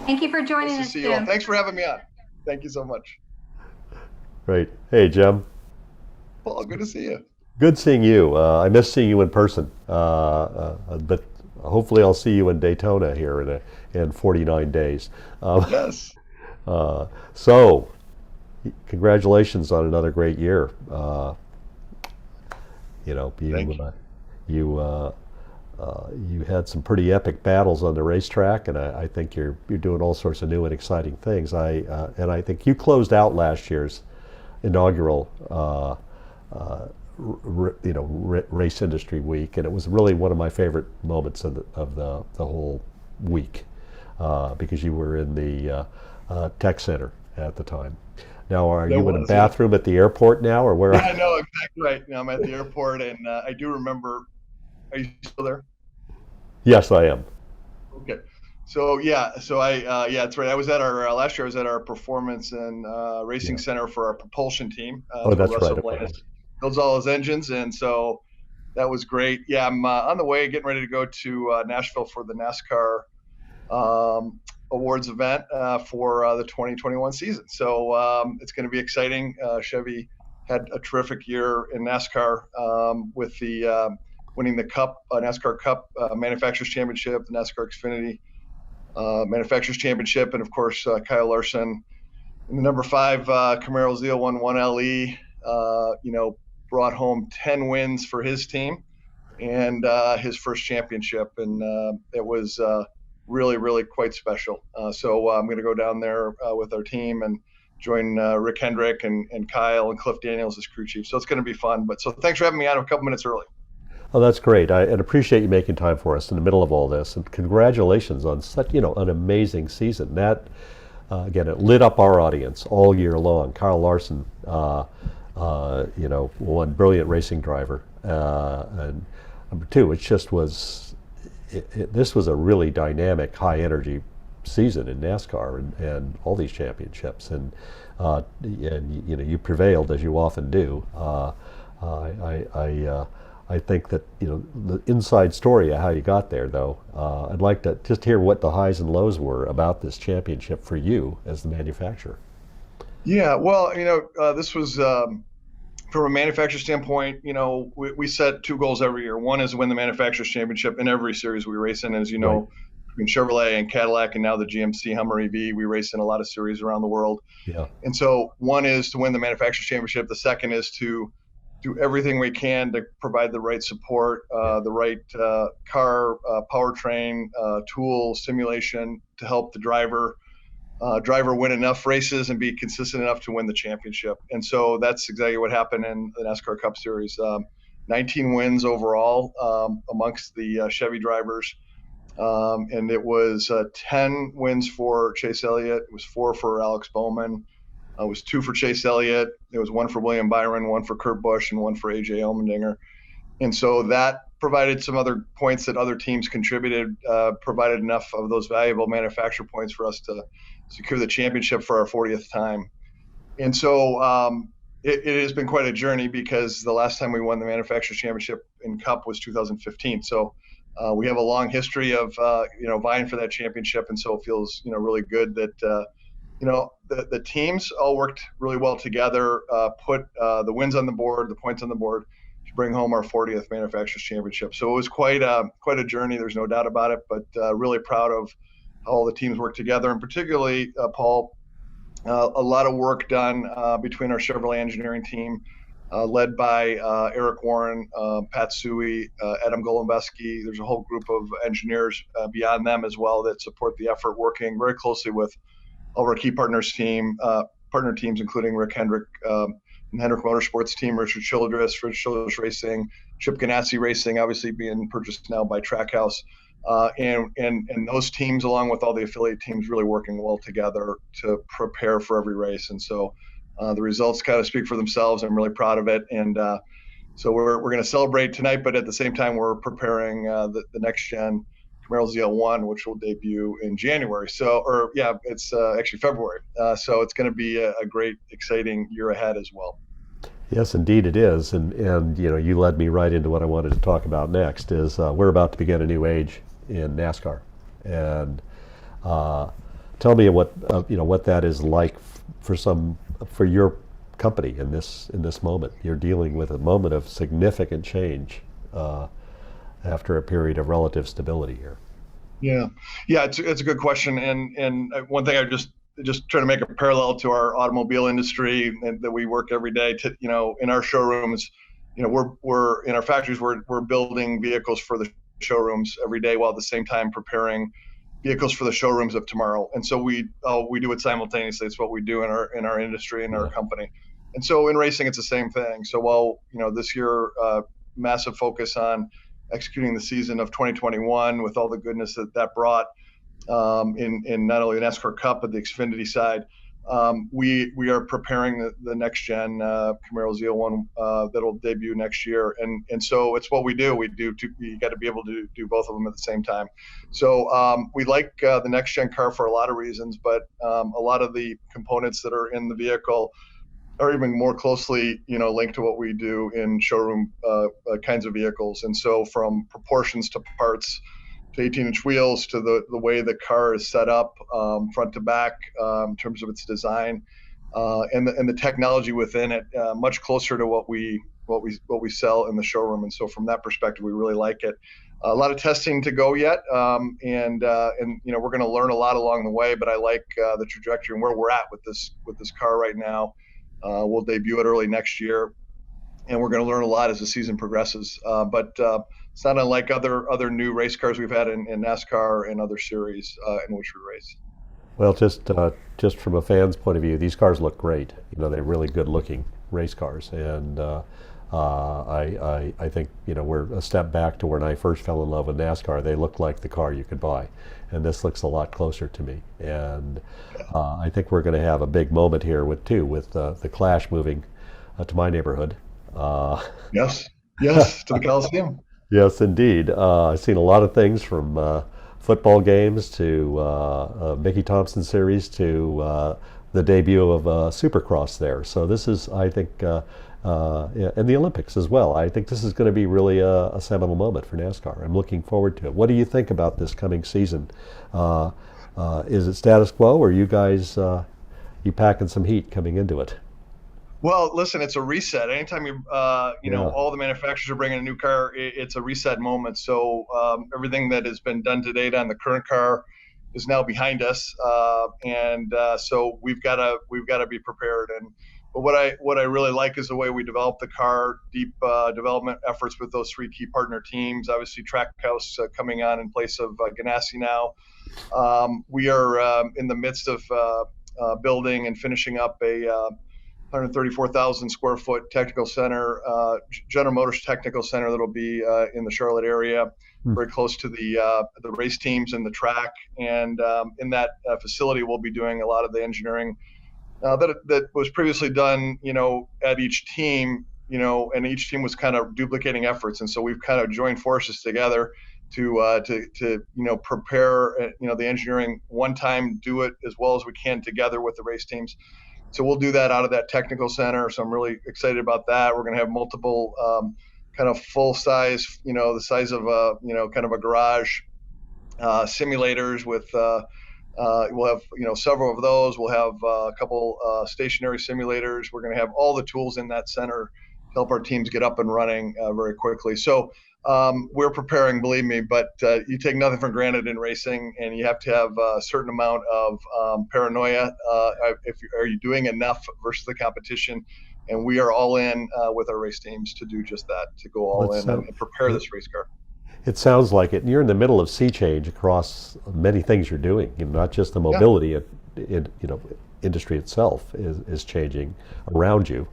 Thank you for joining Nice to us, see you all. Jim. Thanks for having me on. Thank you so much. Great. Hey, Jim. Paul, good to see you. Good seeing you. I miss seeing you in person, but hopefully I'll see you in Daytona here in 49 days. Um, Yes. so, congratulations on another great year. You know, Thank you. you you had some pretty epic battles on the racetrack, and I think you're doing all sorts of new and exciting things. I think you closed out last year's inaugural race industry week, and it was really one of my favorite moments of the whole week because you were in the tech center at the time. Now, are That you in a was, yeah. bathroom at the airport now, or where? Yeah, I know exactly right. Now I'm at the airport, and I do remember. Are you still there? Yes, I am. Okay. So yeah, yeah, that's right. I was at our last year. I was at our performance and racing Yeah. center for our propulsion team. Oh, That's where that's right. Russell Okay. Blandis builds all his engines, and so that was great. Yeah, I'm on the way, getting ready to go to Nashville for the NASCAR um, awards event for the 2021 season. So it's going to be exciting. Chevy had a terrific year in NASCAR with the winning the Cup, NASCAR Cup Manufacturers Championship, the NASCAR Xfinity Manufacturers Championship, and of course Kyle Larson in the number 5 Camaro ZL11 LE. Brought home 10 wins for his team and his first championship, and it was really, really quite special. So I'm going to go down there with our team and join Rick Hendrick and Kyle and Cliff Daniels as crew chief. So it's going to be fun. But so thanks for having me on a couple minutes early. Oh, that's great. And appreciate you making time for us in the middle of all this. And congratulations on such, an amazing season. That, again, it lit up our audience all year long. Kyle Larson, one brilliant racing driver. And number two, it just was, this was a really dynamic, high energy season in NASCAR and all these championships. And you prevailed as you often do. I think that the inside story of how you got there, though. I'd like to just hear what the highs and lows were about this championship for you as the manufacturer. Yeah, well, this was from a manufacturer standpoint. We set 2 goals every year. One is to win the manufacturers championship in every series we race in. As you Right. know, between Chevrolet and Cadillac, and now the GMC Hummer EV, we race in a lot of series around the world. Yeah. And so one is to win the manufacturers championship. The second is to do everything we can to provide the right support, Yeah. the right car, powertrain, tool, simulation to help the driver win enough races and be consistent enough to win the championship. And so that's exactly what happened in the NASCAR Cup Series. 19 wins overall amongst the Chevy drivers. And it was 10 wins for Chase Elliott. It was 4 for Alex Bowman. It was 2 for Chase Elliott. It was 1 for William Byron, 1 for Kurt Busch, and 1 for AJ Allmendinger. And so that provided some other points that other teams contributed, provided enough of those valuable manufacturer points for us to secure the championship for our 40th time. And so it has been quite a journey because the last time we won the manufacturers championship in Cup was 2015. So we have a long history of vying for that championship, and so it feels really good that the teams all worked really well together, put the wins on the board, the points on the board to bring home our 40th manufacturers championship. So it was quite a journey. There's no doubt about it, but really proud of how all the teams worked together, and particularly Paul, a lot of work done between our Chevrolet engineering team, led by Eric Warren, Pat Suey, Adam Golombesky. There's a whole group of engineers beyond them as well that support the effort, working very closely with all of our key partner teams, including Rick Hendrick and Hendrick Motorsports team, Richard Childress Racing, Chip Ganassi Racing, obviously being purchased now by Trackhouse. And those teams, along with all the affiliate teams, really working well together to prepare for every race. And so the results kind of speak for themselves. I'm really proud of it. And so we're going to celebrate tonight, but at the same time, we're preparing the next gen Camaro ZL1, which will debut in January. It's actually February. So it's going to be a great, exciting year ahead as well. Yes, indeed it is. And you led me right into what I wanted to talk about next is we're about to begin a new age in NASCAR. And Tell me what what that is like for your company in this moment. You're dealing with a moment of significant change after a period of relative stability here. Yeah, yeah, it's a good question, and one thing I just try to make a parallel to our automobile industry and that we work every day. To in our showrooms, we're in our factories, we're building vehicles for the showrooms every day while at the same time preparing vehicles for the showrooms of tomorrow. And so we do it simultaneously. It's what we do in our industry, in our Yeah. company. And so in racing, it's the same thing. So while this year, massive focus on executing the season of 2021 with all the goodness that brought in not only the NASCAR Cup but the Xfinity side. We are preparing the next gen Camaro ZL1 that'll debut next year, and so it's what we do. You got to be able to do both of them at the same time. So we like the next gen car for a lot of reasons, but a lot of the components that are in the vehicle are even more closely linked to what we do in showroom kinds of vehicles. And so from proportions to parts to 18-inch wheels to the way the car is set up front to back in terms of its design and the technology within it, much closer to what we sell in the showroom. And so from that perspective, we really like it. A lot of testing to go yet, and we're going to learn a lot along the way. But I like the trajectory and where we're at with this car right now. We'll debut it early next year, and we're going to learn a lot as the season progresses. But it's not unlike other new race cars we've had in NASCAR and other series in which we race. Well, just from a fan's point of view, these cars look great. They're really good looking race cars, and I think we're a step back to when I first fell in love with NASCAR. They looked like the car you could buy, and this looks a lot closer to me. And I think we're going to have a big moment here with the Clash moving to my neighborhood. Yes, to the Coliseum. Yes, indeed. I've seen a lot of things from football games to Mickey Thompson series to the debut of Supercross there. So this is, I think, and the Olympics as well. I think this is going to be really a seminal moment for NASCAR. I'm looking forward to it. What do you think about this coming season? Is it status quo, or you guys you packing some heat coming into it? Well, listen, it's a reset. Anytime Yeah. all the manufacturers are bringing a new car, it's a reset moment. So everything that has been done to date on the current car is now behind us, and so we've got to be prepared. And but what I really like is the way we develop the car, deep development efforts with those three key partner teams. Obviously, Trackhouse coming on in place of Ganassi now. We are in the midst of building and finishing up a 134,000 square foot technical center, General Motors technical center that'll be in the Charlotte area, very close to the race teams and the track. And in that facility, we'll be doing a lot of the engineering that was previously done, at each team, and each team was kind of duplicating efforts. And so we've kind of joined forces together to prepare, the engineering one time, do it as well as we can together with the race teams. So we'll do that out of that technical center. So I'm really excited about that. We're going to have multiple kind of full size, the size of kind of a garage simulators with, we'll have, several of those. We'll have a couple stationary simulators. We're going to have all the tools in that center to help our teams get up and running very quickly. So we're preparing, believe me, but you take nothing for granted in racing, and you have to have a certain amount of paranoia. Are you doing enough versus the competition? And we are all in with our race teams to do just that, to go all in and prepare this race car. It sounds like it. And you're in the middle of sea change across many things you're doing. Not just the mobility, industry itself is changing around you.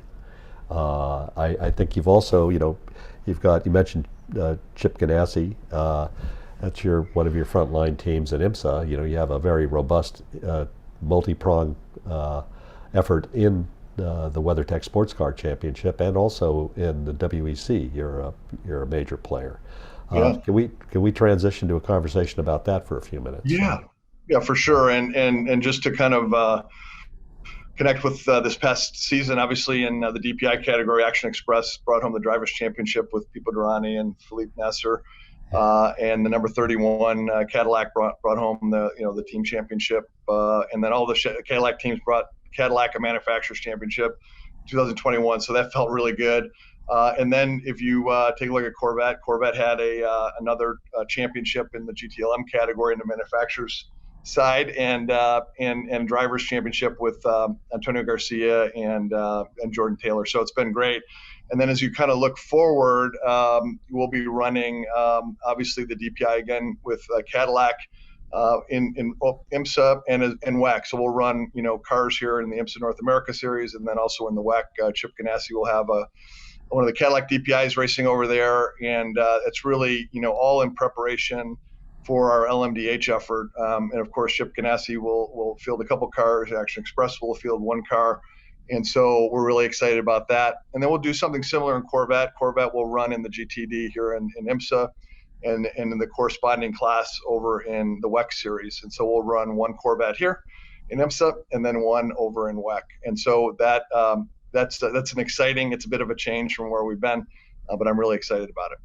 I think you've also, you mentioned Chip Ganassi. That's one of your frontline teams at IMSA. You have a very robust, multi-pronged effort in the WeatherTech Sports Car Championship and also in the WEC. You're a major player. Can we transition to a conversation about that for a few minutes? Yeah, for sure. And just to kind of connect with this past season, obviously in the DPI category, Action Express brought home the Drivers' Championship with Pipo Derani and Felipe Nasser. And the number 31 Cadillac brought home the team championship, and then all the Cadillac teams brought Cadillac a manufacturers championship 2021. So that felt really good. And then if you take a look at Corvette had another championship in the GTLM category in the manufacturers side, and drivers championship with Antonio Garcia and Jordan Taylor. So it's been great. And then as you kind of look forward, we'll be running obviously the DPI again with Cadillac in IMSA and WEC. So we'll run cars here in the IMSA North America series, and then also in the WEC. Chip Ganassi will have one of the Cadillac DPIs racing over there, and it's really all in preparation for our LMDH effort. And of course, Chip Ganassi will field a couple cars. Action Express will field one car. And so we're really excited about that. And then we'll do something similar in Corvette. Corvette will run in the GTD here in IMSA and in the corresponding class over in the WEC series. And so we'll run one Corvette here in IMSA and then one over in WEC. And so that's an exciting, it's a bit of a change from where we've been, but I'm really excited about it.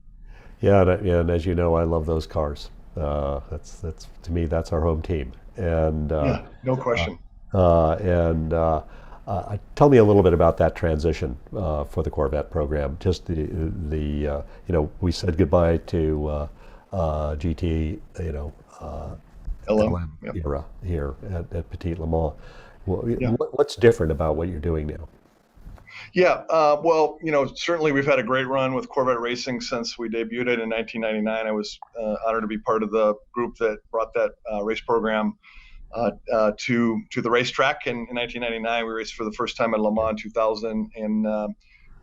Yeah, and as you know, I love those cars. That's to me, that's our home team. And yeah, no question. Tell me a little bit about that transition for the Corvette program. Just the we said goodbye to GT, LM era here at Petit Le Mans. Well, Yeah. what's different about what you're doing now? Yeah, well, certainly we've had a great run with Corvette Racing since we debuted it in 1999. I was honored to be part of the group that brought that race program to the racetrack in 1999. We raced for the first time at Le Mans in 2000, and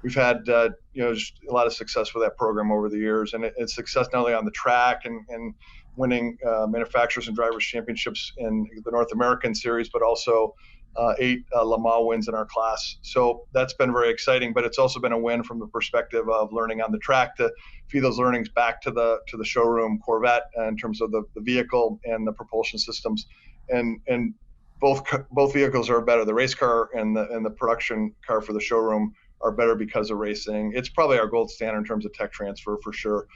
we've had just a lot of success with that program over the years. And it's success not only on the track and winning manufacturers and drivers championships in the North American series, but also 8 Le Mans wins in our class. So that's been very exciting, but it's also been a win from the perspective of learning on the track to feed those learnings back to the showroom Corvette in terms of the vehicle and the propulsion systems. And both vehicles are better. The race car and the production car for the showroom are better because of racing. It's probably our gold standard in terms of tech transfer for sure.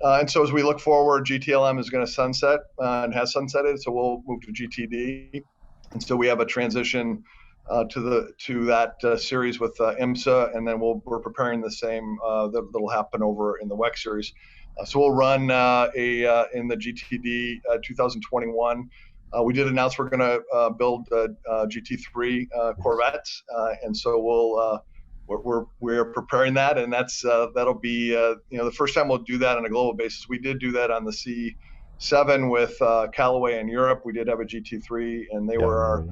And so as we look forward, GTLM is going to sunset and has sunsetted. So we'll move to GTD. And so we have a transition to that series with IMSA, and then we're preparing the same that'll happen over in the WEC series. So we'll run in the GTD 2021. We did announce we're going to build GT3 Corvettes, and so we're preparing that, and that'll be the first time we'll do that on a global basis. We did do that on the C7 with Callaway in Europe. We did have a GT3, and they were our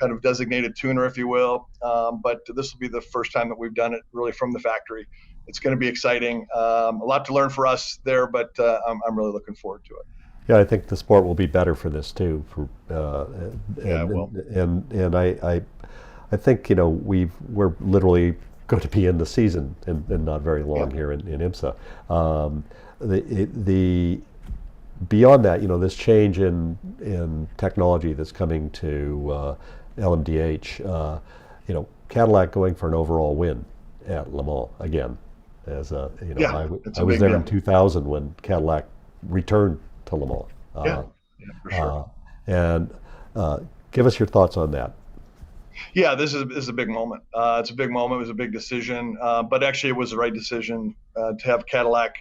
kind of designated tuner, if you will. But this will be the first time that we've done it really from the factory. It's going to be exciting. A lot to learn for us there, but I'm really looking forward to it. Yeah, I think the sport will be better for this too. And I think we're literally going to be in the season and not very long here in IMSA. The beyond that, this change in technology that's coming to LMDH, Cadillac going for an overall win at Le Mans again. As I was there in 2000 when Cadillac returned to Le Mans. For sure. And give us your thoughts on that. Yeah, this is a big moment. It's a big moment. It was a big decision, but actually it was the right decision to have Cadillac,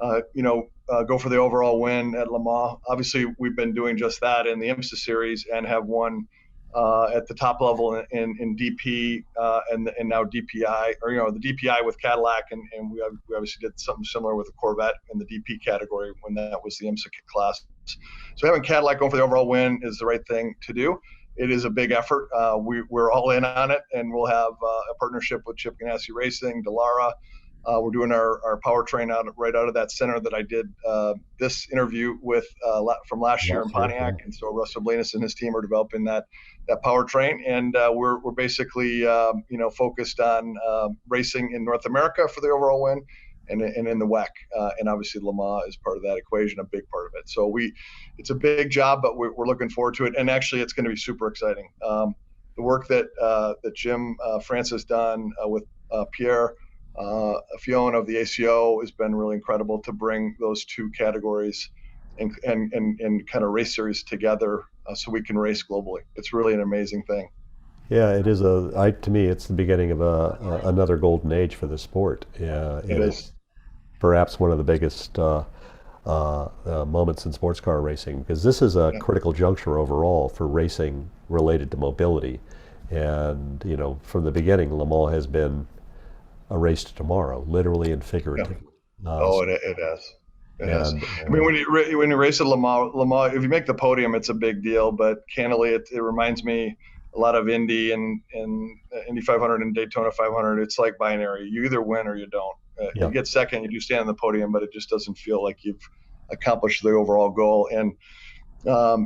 go for the overall win at Le Mans. Obviously, we've been doing just that in the IMSA series and have won at the top level in DP and now DPI, or the DPI with Cadillac, and we obviously did something similar with the Corvette in the DP category when that was the IMSA class. So having Cadillac going for the overall win is the right thing to do. It is a big effort. We're all in on it, and we'll have a partnership with Chip Ganassi Racing, Dallara. We're doing our powertrain right out of that center that I did this interview with from last year in Pontiac. And so Russ Oblinus and his team are developing that powertrain, and we're basically focused on racing in North America for the overall win, and in the WEC, and obviously Le Mans is part of that equation, a big part of it. So it's a big job, but we're looking forward to it, and actually it's going to be super exciting. The work that Jim France has done with Pierre Fiona of the ACO has been really incredible to bring those two categories and kind of race series together so we can race globally. It's really an amazing thing. Yeah, it is to me, it's the beginning of another golden age for the sport. Yeah, It and is. it's perhaps one of the biggest moments in sports car racing because this is a Yeah. critical juncture overall for racing related to mobility. And, from the beginning, Le Mans has been a race to tomorrow, literally and Yeah. figuratively. Oh, it has. It has. And I mean, when you race at Le Mans, if you make the podium, it's a big deal. But candidly, it reminds me a lot of Indy and Indy 500 and Daytona 500. It's like binary. You either win or you don't. You yeah, get second, you do stand on the podium, but it just doesn't feel like you've accomplished the overall goal. And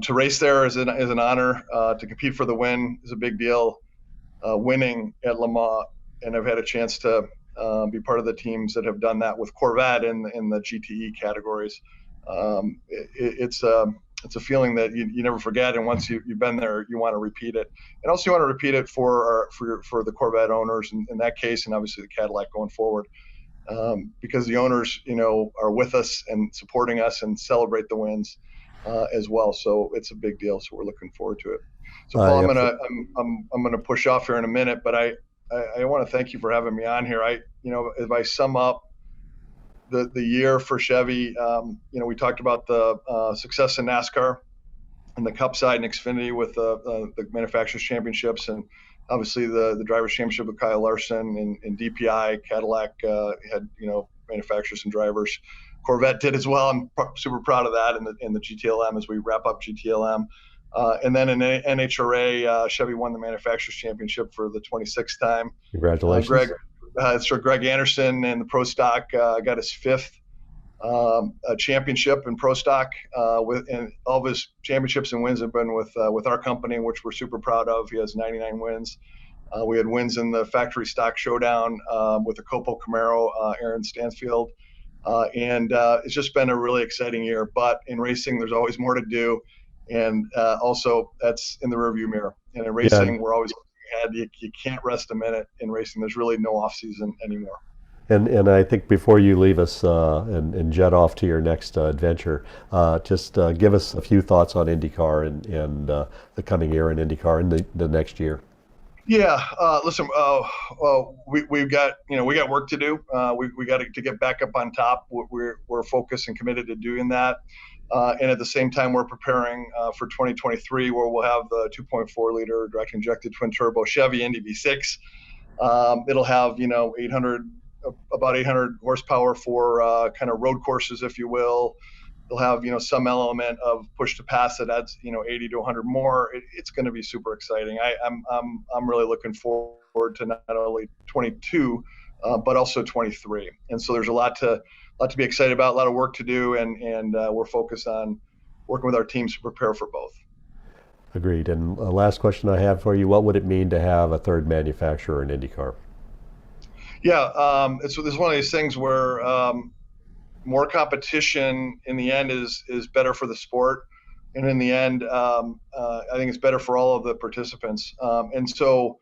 to race there is an honor. To compete for the win is a big deal. Winning at Le Mans, and I've had a chance to be part of the teams that have done that with Corvette in the GTE categories. It's a feeling that you never forget, and once you've been there, you want to repeat it, and also you want to repeat it for the Corvette owners in that case, and obviously the Cadillac going forward, because the owners are with us and supporting us and celebrate the wins as well. So it's a big deal. So we're looking forward to it. So Paul, I I'm absolutely. gonna I'm gonna push off here in a minute, but I want to thank you for having me on here. If I sum up the year for Chevy, we talked about the success in NASCAR and the Cup side and Xfinity with the manufacturers championships, and obviously the drivers championship with Kyle Larson and DPI Cadillac had manufacturers and drivers. Corvette did as well. I'm super proud of that in the GTLM as we wrap up GTLM. And then in NHRA, Chevy won the manufacturers championship for the 26th time. Greg, Congratulations. so Greg Anderson and the Pro Stock got his fifth a championship in pro stock and all of his championships and wins have been with our company, which we're super proud of. He has 99 wins. We had wins in the factory stock showdown with the Copel Camaro, Aaron Stansfield. And it's just been a really exciting year, but in racing, there's always more to do. And also that's in the rearview mirror. And in Yeah, and, racing, we're always ahead. You can't rest a minute in racing. There's really no off season anymore. and I think before you leave us and jet off to your next adventure, just give us a few thoughts on IndyCar and the coming year in IndyCar and the next year. Yeah, listen, we've got we got work to do. We got to get back up on top. We're focused and committed to doing that, and at the same time, we're preparing for 2023, where we'll have the 2.4 liter direct injected twin turbo Chevy Indy V6. It'll have 800 about 800 horsepower for kind of road courses, if you will. They'll have some element of push to pass that adds 80 to 100 more. It's going to be super exciting. I'm really looking forward to not only 22 but also 23. And so there's a lot to be excited about, a lot of work to do, and we're focused on working with our teams to prepare for both. Agreed. And last question I have for you: what would it mean to have a third manufacturer in IndyCar? Yeah, it's one of these things where more competition in the end is better for the sport, and in the end, I think it's better for all of the participants. And so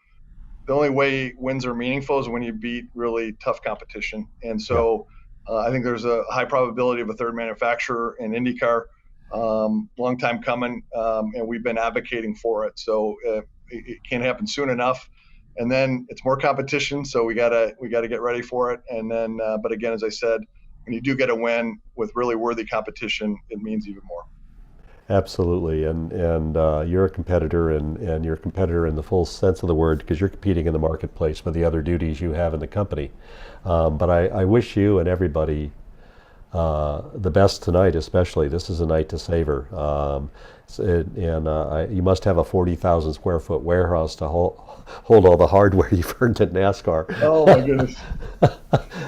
the only way wins are meaningful is when you beat really tough competition. And Yeah. so I think there's a high probability of a third manufacturer in IndyCar. Long time coming, and we've been advocating for it. So it can't happen soon enough. And then it's more competition, so we gotta get ready for it. And then, but again, as I said, when you do get a win with really worthy competition, it means even more. Absolutely, and you're a competitor, and you're a competitor in the full sense of the word because you're competing in the marketplace with the other duties you have in the company. But I wish you and everybody the best tonight, especially. This is a night to savor. You must have a 40,000 square foot warehouse to hold all the hardware you've earned at NASCAR. Oh my goodness.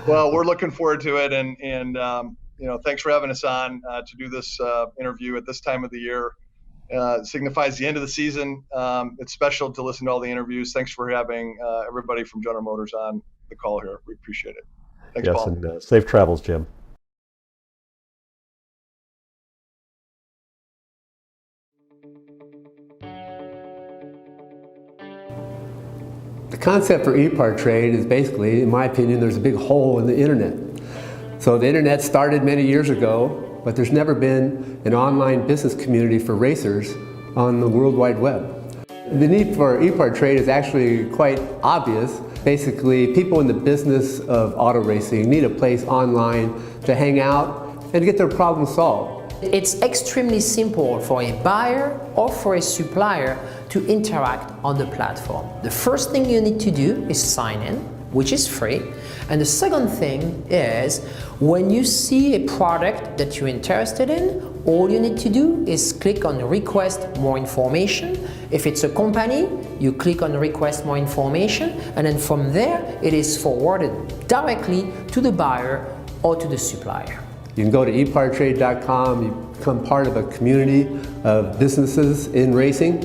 Well, we're looking forward to it, and thanks for having us on to do this interview at this time of the year. Signifies the end of the season. It's special to listen to all the interviews. Thanks for having everybody from General Motors on the call here. We appreciate it. Thanks, Yes, Paul. and safe travels, Jim. The concept for EPARTRADE is basically, in my opinion, there's a big hole in the internet. So the internet started many years ago, but there's never been an online business community for racers on the World Wide Web. The need for EPARTRADE is actually quite obvious. Basically, people in the business of auto racing need a place online to hang out and to get their problems solved. It's extremely simple for a buyer or for a supplier to interact on the platform. The first thing you need to do is sign in, which is free. And the second thing is, when you see a product that you're interested in, all you need to do is click on request more information. If it's a company, you click on request more information, and then from there, it is forwarded directly to the buyer or to the supplier. You can go to epartrade.com, you become part of a community of businesses in racing,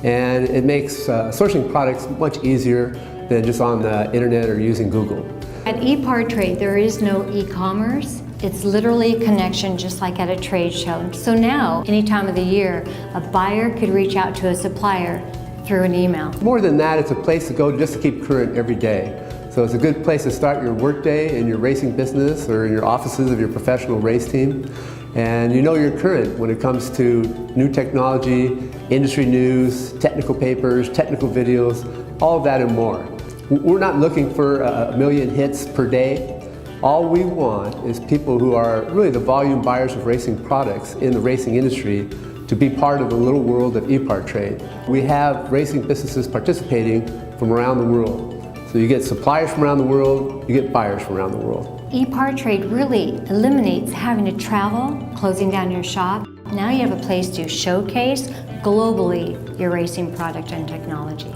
and it makes sourcing products much easier than just on the internet or using Google. At EPARTRADE, there is no e-commerce. It's literally a connection just like at a trade show. So now, any time of the year, a buyer could reach out to a supplier through an email. More than that, it's a place to go just to keep current every day. So it's a good place to start your workday in your racing business or in your offices of your professional race team. And you know you're current when it comes to new technology, industry news, technical papers, technical videos, all of that and more. We're not looking for a million hits per day. All we want is people who are really the volume buyers of racing products in the racing industry to be part of the little world of EPARTRADE. We have racing businesses participating from around the world. So you get suppliers from around the world, you get buyers from around the world. EPARTRADE really eliminates having to travel, closing down your shop. Now you have a place to showcase globally your racing product and technology.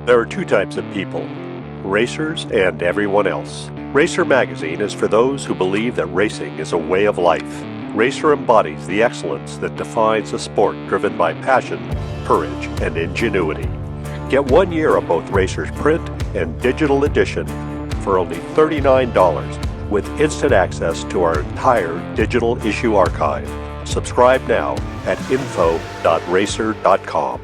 There are two types of people, racers and everyone else. Racer Magazine is for those who believe that racing is a way of life. Racer embodies the excellence that defines a sport driven by passion, courage, and ingenuity. Get 1 year of both Racer's print and digital edition for only $39 with instant access to our entire digital issue archive. Subscribe now at info.racer.com.